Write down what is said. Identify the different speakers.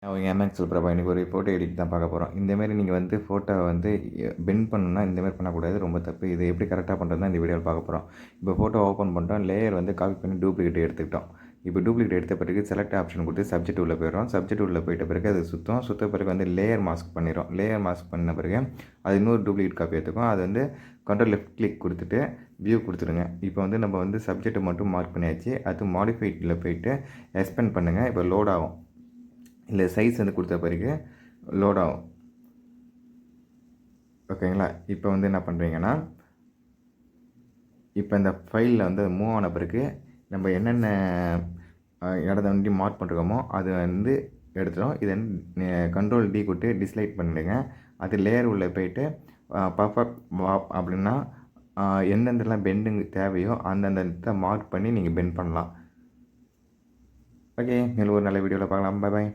Speaker 1: அவங்க எம்எக்ஸில் பிரபா இன்றைக்கி ஒரு ஃபோட்டோ எடிட் தான் பார்க்க போகிறோம். இந்தமாரி நீங்கள் வந்து ஃபோட்டோவை வந்து பெண்ட் பண்ணணும்னா இந்தமாரி பண்ணக்கூடாது, ரொம்ப தப்பு. இது எப்படி கரெக்டாக பண்ணுறது தான் இந்த வீடியோவில் பார்க்க போகிறோம். இப்போ ஃபோட்டோ ஓப்பன் பண்ணிட்டோம், லேயர் வந்து காப்பி பண்ணி டூப்ளிகேட் எடுத்துக்கிட்டோம். இப்போ டூப்ளிகேட் எடுத்த பிறகு செலக்ட் ஆப்ஷன் கொடுத்து சப்ஜெக்ட் உள்ளே போயிடும். சப்ஜெக்ட் உள்ளே போயிட்ட பிறகு அது சுற்ற பிறகு வந்து லேயர் மாஸ்க் பண்ணிடும். லேயர் மாஸ்க் பண்ண பிறகு அது இன்னொரு டூப்ளிகேட் காப்பி எடுத்துக்கும். அது வந்து கண்ட்ரோல் லெஃப்ட் கிளிக் கொடுத்துட்டு வியூ கொடுத்துருங்க. இப்போ வந்து நம்ம வந்து சப்ஜெக்ட்டை மட்டும் மார்க் பண்ணியாச்சு. அது மாடிஃபைட்டில் போயிட்டு எக்ஸ்பெண்ட் பண்ணுங்கள். இப்போ லோட் ஆகும், இல்லை சைஸ் வந்து கொடுத்த பிறகு லோட் ஆகும். ஓகேங்களா? இப்போ வந்து என்ன பண்ணுறீங்கன்னா, இப்போ இந்த ஃபைலில் வந்து மூவ் ஆன பிறகு நம்ம என்னென்ன இடத்த வந்து மார்க் பண்ணுறோமோ அது வந்து எடுத்துடும். இதை வந்து கண்ட்ரோல் டி கொடுத்து டிஸ்லைட் பண்ணிடுங்க. அது லேயர் உள்ளே போயிட்டு பர்ஃபெக்ட் வாப் அப்படின்னா எந்தெந்தெல்லாம் பெண்டுங்க தேவையோ அந்தந்த இடத்த மார்க் பண்ணி நீங்கள் பெண்ட் பண்ணலாம். ஓகே, மேலும் ஒரு நல்ல வீடியோவில் பார்க்கலாம். பாய் பாய்.